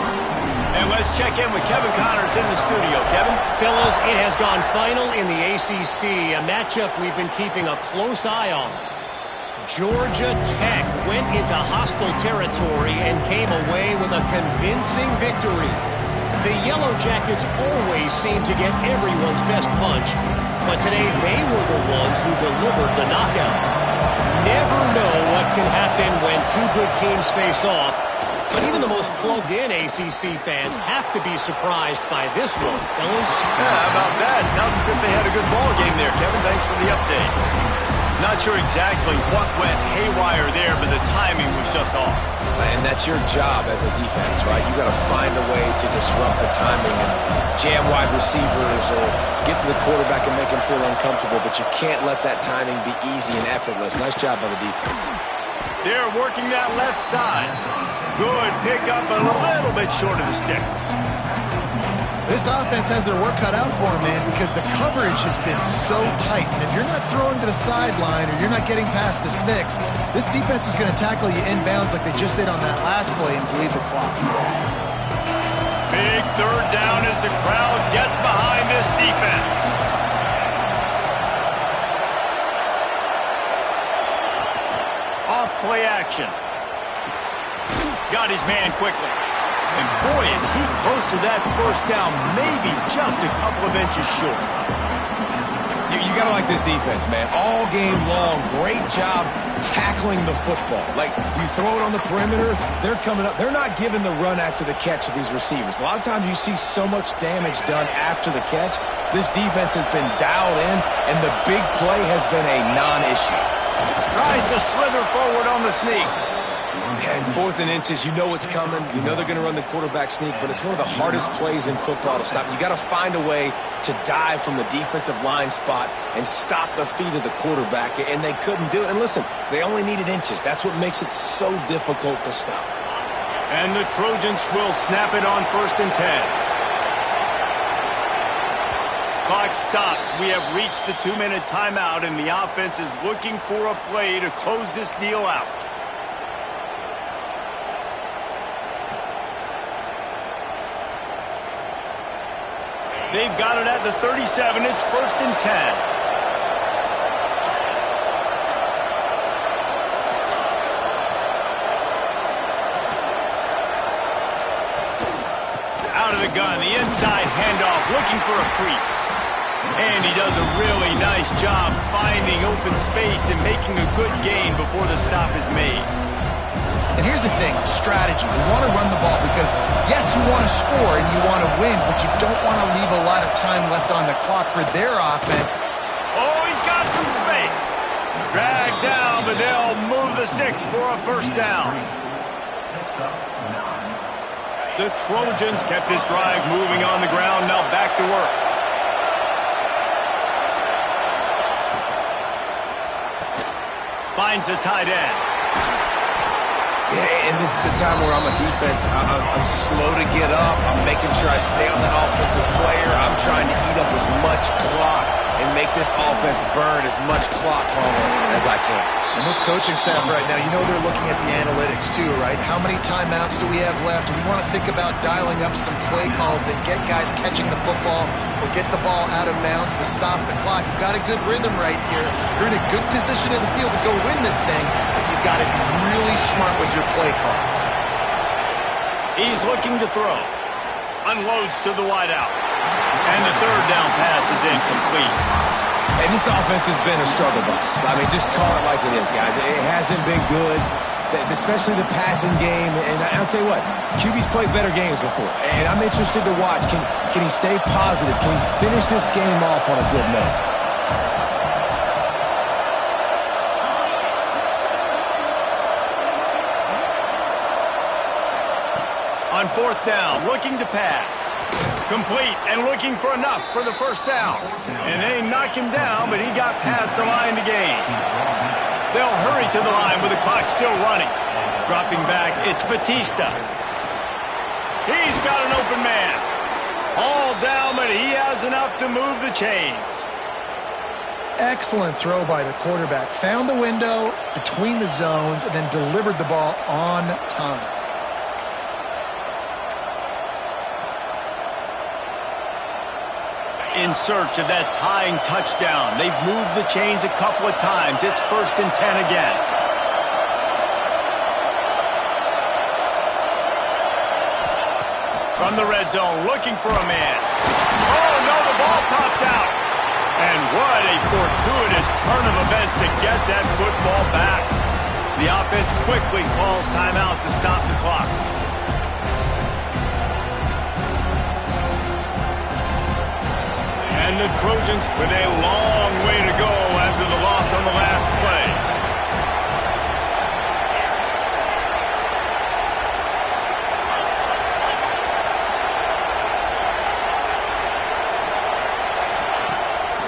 And let's check in with Kevin Connors in the studio. Kevin? Fellas, it has gone final in the ACC, a matchup we've been keeping a close eye on. Georgia Tech went into hostile territory and came away with a convincing victory. The Yellow Jackets always seem to get everyone's best punch, but today they were the ones who delivered the knockout. Never know what can happen when two good teams face off, but even the most plugged-in ACC fans have to be surprised by this one, fellas. Yeah, how about that? Sounds as if they had a good ball game there, Kevin. Thanks for the update. Not sure exactly what went haywire there, but the timing was just off. And that's your job as a defense, right? You got to find a way to disrupt the timing and jam wide receivers or get to the quarterback and make him feel uncomfortable, but you can't let that timing be easy and effortless. Nice job by the defense. They're working that left side. Good pickup, but a little bit short of the sticks. This offense has their work cut out for them, man, because the coverage has been so tight. And if you're not throwing to the sideline or you're not getting past the sticks, this defense is going to tackle you inbounds like they just did on that last play and bleed the clock. Big 3rd down as the crowd gets behind this defense. Off play action. Got his man quickly. And boy, is he close to that 1st down, maybe just a couple of inches short. You got to like this defense, man. All game long, great job tackling the football. Like, you throw it on the perimeter, they're coming up. They're not giving the run after the catch to these receivers. A lot of times you see so much damage done after the catch. This defense has been dialed in, and the big play has been a non-issue. Tries to slither forward on the sneak. And 4th and inches, you know what's coming. You know they're going to run the quarterback sneak, but it's one of the hardest plays in football to stop. You got to find a way to dive from the defensive line spot and stop the feet of the quarterback, and they couldn't do it. And listen, they only needed inches. That's what makes it so difficult to stop. And the Trojans will snap it on 1st and 10. Clock stops. We have reached the 2-minute timeout, and the offense is looking for a play to close this deal out. They've got it at the 37. It's 1st and 10. Out of the gun, the inside handoff, looking for a crease. And he does a really nice job finding open space and making a good gain before the stop is made. And here's the thing, strategy. You want to run the ball because, yes, you want to score and you want to win, but you don't want to leave a lot of time left on the clock for their offense. Oh, he's got some space. Dragged down, but they'll move the sticks for a 1st down. The Trojans kept this drive moving on the ground, now back to work. Finds the tight end. Yeah, and this is the time where I'm a defense. I'm slow to get up. I'm making sure I stay on that offensive player. I'm trying to eat up as much clock and make this offense burn as much clock as I can. And this coaching staff right now, you know they're looking at the analytics too, right? How many timeouts do we have left? We want to think about dialing up some play calls that get guys catching the football or get the ball out of bounds to stop the clock. You've got a good rhythm right here. You're in a good position in the field to go win this thing, but you've got to be really smart with your play calls. He's looking to throw. Unloads to the wideout. And the third down pass is incomplete. And this offense has been a struggle bus. I mean, just call it like it is, guys. It hasn't been good, especially the passing game. And I'll tell you what, QB's played better games before. And I'm interested to watch. Can he stay positive? Can he finish this game off on a good note? On fourth down, looking to pass. Complete and looking for enough for the first down. And they knocked him down, but he got past the line to gain. They'll hurry to the line with the clock still running. Dropping back, it's Batista. He's got an open man. All down, but he has enough to move the chains. Excellent throw by the quarterback. Found the window between the zones and then delivered the ball on time. In search of that tying touchdown. They've moved the chains a couple of times. It's 1st and 10 again. From the red zone, looking for a man. Oh, no, the ball popped out. And what a fortuitous turn of events to get that football back. The offense quickly calls timeout to stop the clock. And the Trojans with a long way to go after the loss on the last play.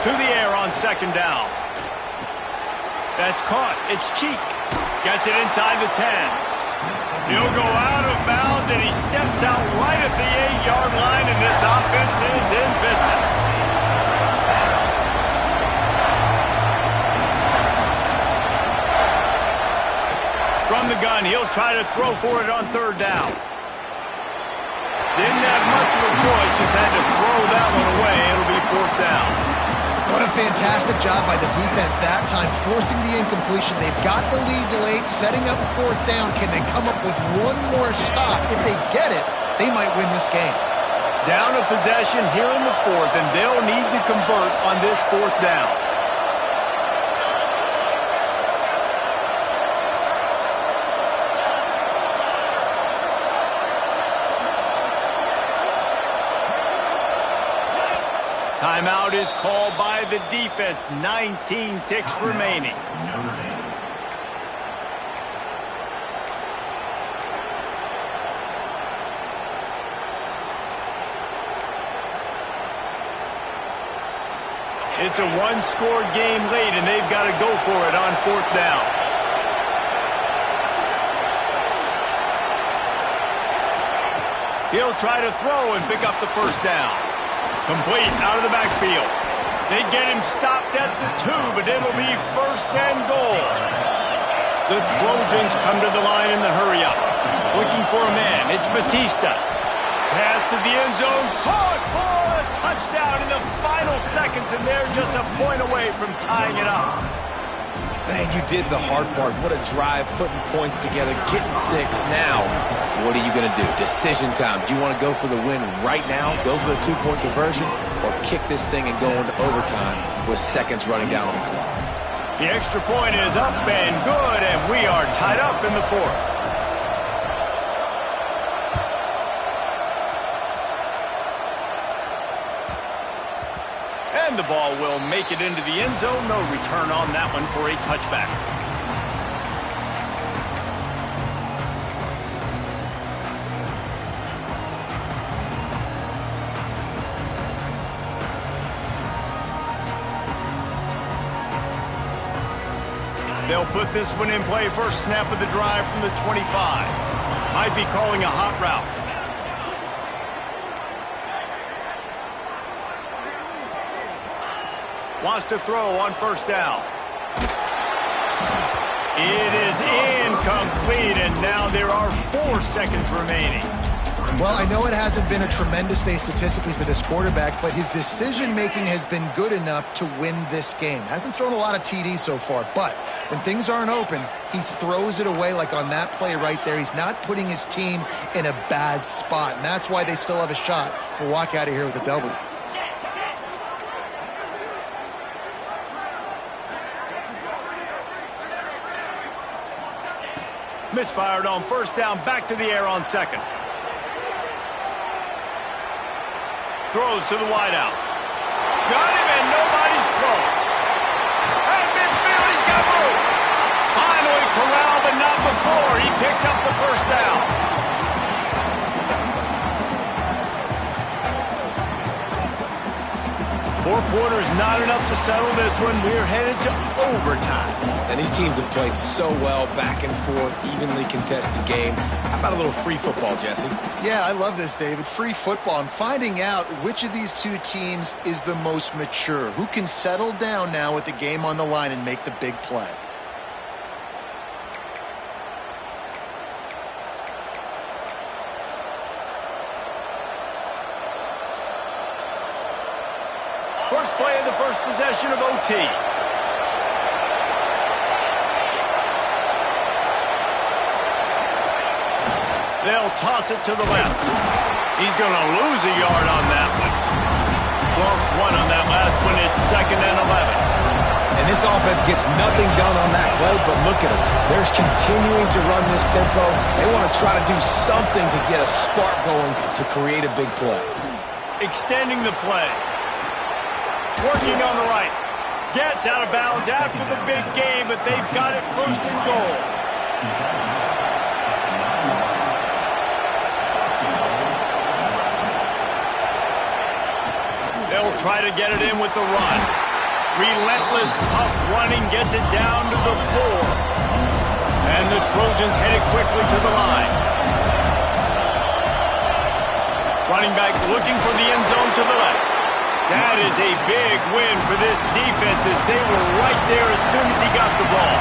To the air on 2nd down. That's caught. It's Cheek. Gets it inside the 10. He'll go out of bounds, and he steps out right at the 8-yard line, and this offense is in business. From the gun, he'll try to throw for it on 3rd down. Didn't have much of a choice, just had to throw that one away. It'll be 4th down. What a fantastic job by the defense that time, forcing the incompletion. They've got the lead late, setting up 4th down. Can they come up with one more stop? If they get it, they might win this game. Down a possession here in the 4th, and they'll need to convert on this 4th down. Timeout is called by the defense. 19 ticks remaining. It's a one-score game late, and they've got to go for it on 4th down. He'll try to throw and pick up the 1st down. Complete out of the backfield. They get him stopped at the 2, but it'll be 1st and goal. The Trojans come to the line in the hurry-up. Looking for a man. It's Batista. Pass to the end zone. Caught for a touchdown in the final seconds, and they're just a point away from tying it up. Man, you did the hard part. What a drive, putting points together, getting 6. Now, what are you going to do? Decision time. Do you want to go for the win right now, go for the 2-point conversion, or kick this thing and go into overtime with seconds running down on the clock? The extra point is up and good, and we are tied up in the 4th. And the ball will make it into the end zone. No return on that one for a touchback. They'll put this one in play first snap of the drive from the 25. Might be calling a hot route. Wants to throw on first down. It is incomplete, and now there are 4 seconds remaining. Well, I know it hasn't been a tremendous day statistically for this quarterback, but his decision-making has been good enough to win this game. Hasn't thrown a lot of TDs so far, but when things aren't open, he throws it away like on that play right there. He's not putting his team in a bad spot, and that's why they still have a shot to walk out of here with a W. Misfired on first down, back to the air on second. Throws to the wideout. Got him, and nobody's close. At midfield, he's got room. Finally corralled, but not before. He picks up the first down. Four quarters not enough to settle this one. We're headed to overtime. And these teams have played so well, back and forth, evenly contested game. How about a little free football, Jesse? Yeah, I love this, David. Free football. I'm finding out which of these two teams is the most mature. Who can settle down now with the game on the line and make the big play? First play of the first possession of OT. They'll toss it to the left. He's going to lose a yard on that one. Lost 1 on that last one. It's 2nd and 11. And this offense gets nothing done on that play, but look at them. They're continuing to run this tempo. They want to try to do something to get a spark going to create a big play. Extending the play. Working on the right. Gets out of bounds after the big game, but they've got it first and goal. They'll try to get it in with the run. Relentless, tough running gets it down to the 4. And the Trojans headed quickly to the line. Running back looking for the end zone to the left. That is a big win for this defense as they were right there as soon as he got the ball.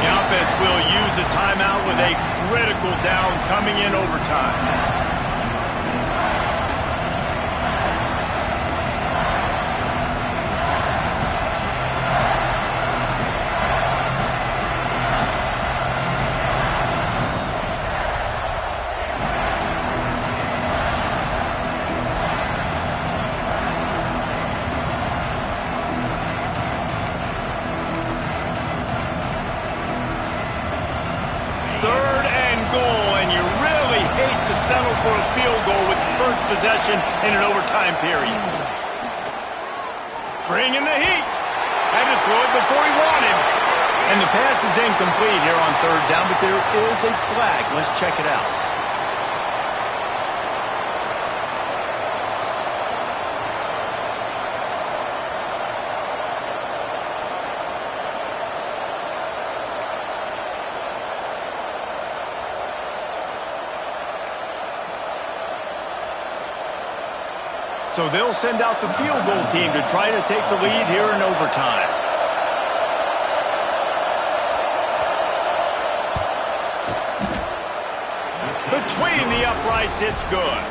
The offense will use a timeout with a critical down coming in overtime. Settle for a field goal with the first possession in an overtime period. Bringing the heat. Had to throw it before he wanted. And the pass is incomplete here on 3rd down, but there is a flag. Let's check it out. So they'll send out the field goal team to try to take the lead here in overtime. Between the uprights, it's good.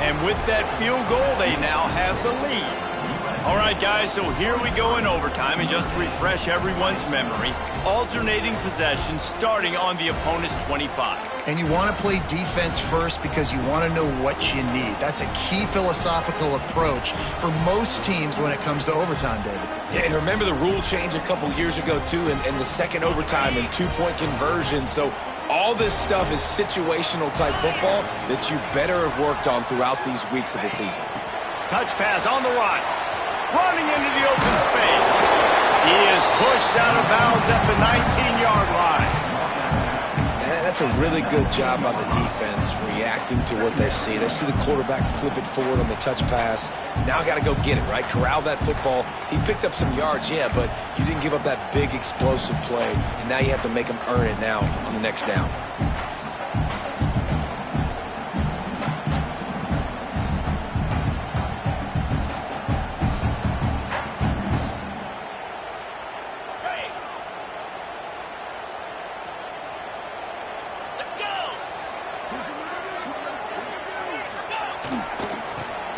And with that field goal, they now have the lead. All right, guys, so here we go in overtime. And just to refresh everyone's memory, alternating possession starting on the opponent's 25. And you want to play defense first because you want to know what you need. That's a key philosophical approach for most teams when it comes to overtime, David. Yeah, and remember the rule change a couple years ago, too, and the second overtime and 2-point conversion. So all this stuff is situational type football that you better have worked on throughout these weeks of the season. Touch pass on the run. Running into the open space. He is pushed out of bounds at the 19-yard line. And that's That's a really good job by the defense, reacting to what they see. They see the quarterback flip it forward on the touch pass. Now got to go get it, right? Corral that football. He picked up some yards, yeah, but you didn't give up that big explosive play, and now you have to make him earn it now on the next down.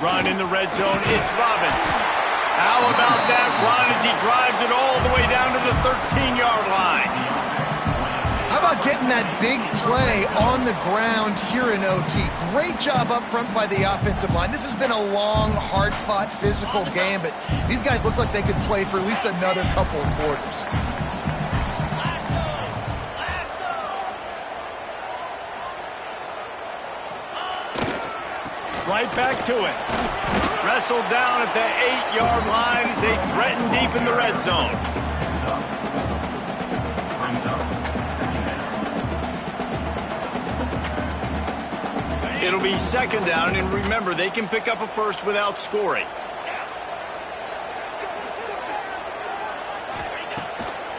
Run in the red zone, it's Robbins. How about that run as he drives it all the way down to the 13-yard line? How about getting that big play on the ground here in OT? Great job up front by the offensive line. This has been a long, hard-fought, physical game, but these guys look like they could play for at least another couple of quarters. Right back to it. Wrestled down at the 8-yard line as they threaten deep in the red zone. It'll be second down, and remember, they can pick up a first without scoring.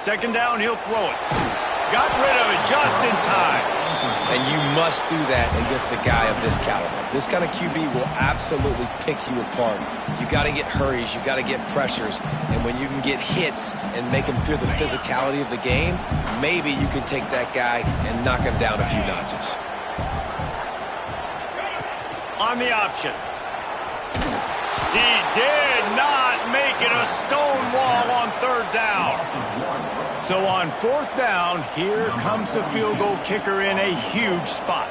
Second down, he'll throw it. Got rid of it just in time. And you must do that against a guy of this caliber. This kind of QB will absolutely pick you apart. You got to get hurries, you got to get pressures, and when you can get hits and make him feel the physicality of the game, maybe you can take that guy and knock him down a few notches. On the option. He did not make it a stone wall on third down. So on fourth down, here comes the field goal kicker in a huge spot.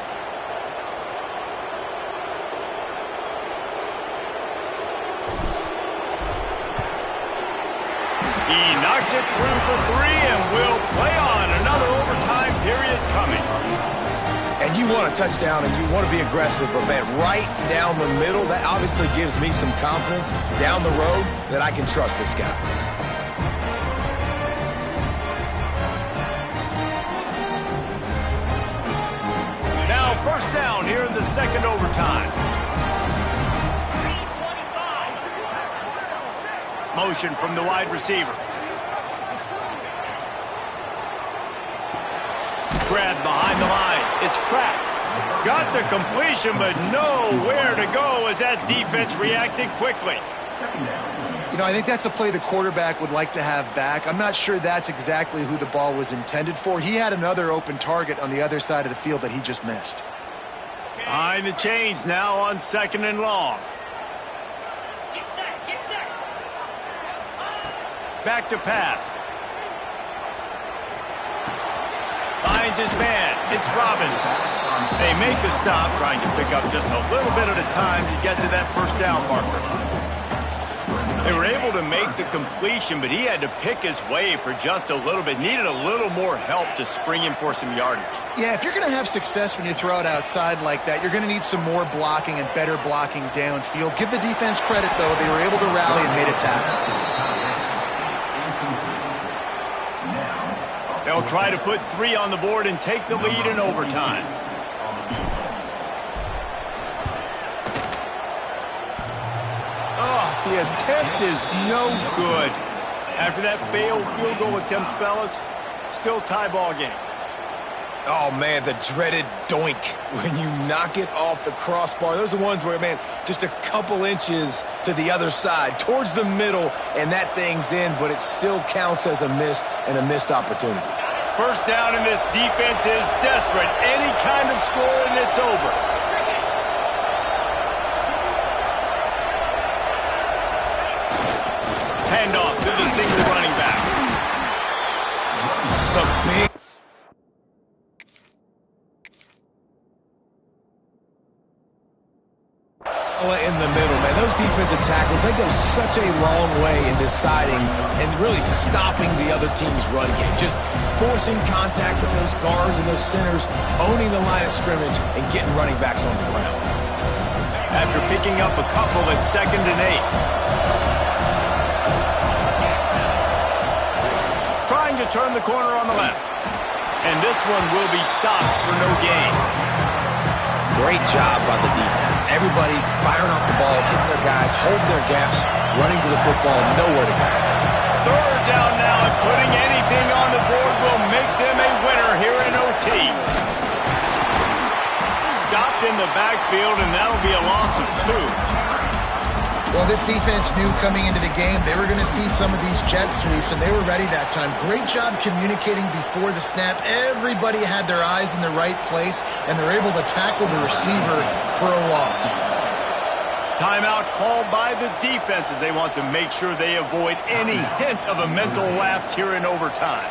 He knocks it through for 3 and will play on. Another overtime period coming. And you want a touchdown and you want to be aggressive, but man, right down the middle, that obviously gives me some confidence down the road that I can trust this guy. Now first down here in the second overtime. Motion from the wide receiver. Grabbed behind the line. It's cracked. Got the completion, but nowhere to go as that defense reacted quickly. You know, I think that's a play the quarterback would like to have back. I'm not sure that's exactly who the ball was intended for. He had another open target on the other side of the field that he just missed. Behind the chains now on second and long. Get set, get set. Back to pass. Finds his man. It's Robbins. They make the stop, trying to pick up just a little bit at a time to get to that first down marker. They were able to make the completion, but he had to pick his way for just a little bit. Needed a little more help to spring him for some yardage. Yeah, if you're going to have success when you throw it outside like that, you're going to need some more blocking and better blocking downfield. Give the defense credit, though. They were able to rally and made a tackle. They'll try to put 3 on the board and take the lead in overtime. Oh, the attempt is no good. After that failed field goal attempt, fellas, still tie ball game. Oh, man, the dreaded doink when you knock it off the crossbar. Those are ones where, man, just a couple inches to the other side, towards the middle, and that thing's in, but it still counts as a missed opportunity. First down, and this defense is desperate. Any kind of score, and it's over. Handoff to the single running back. The big... in the middle, man. Those defensive tackles, they go such a long way in deciding and really stopping the other team's run game. Just forcing contact with those guards and those centers, owning the line of scrimmage, and getting running backs on the ground. After picking up a couple at 2nd and 8. Trying to turn the corner on the left. And this one will be stopped for no gain. Great job by the defense. Everybody firing off the ball, hitting their guys, holding their gaps, running to the football, nowhere to go. Third down now, and putting anything on the board will make them a winner here in OT. Stopped in the backfield, and that'll be a loss of 2. Well, this defense knew coming into the game they were going to see some of these jet sweeps, and they were ready that time. Great job communicating before the snap. Everybody had their eyes in the right place, and they're able to tackle the receiver for a loss. Timeout called by the defense as they want to make sure they avoid any hint of a mental lapse here in overtime.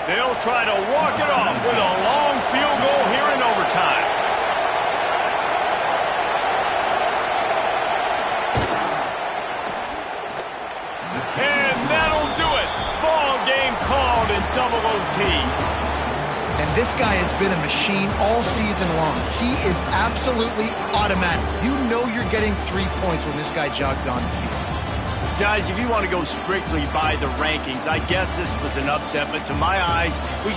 They'll try to walk it off with a long field goal here in overtime. And that'll do it. Ball game called in double OT. And this guy has been a machine all season long. He is absolutely automatic. You know you're getting 3 points when this guy jogs on the field. Guys, if you want to go strictly by the rankings, I guess this was an upset, but to my eyes, we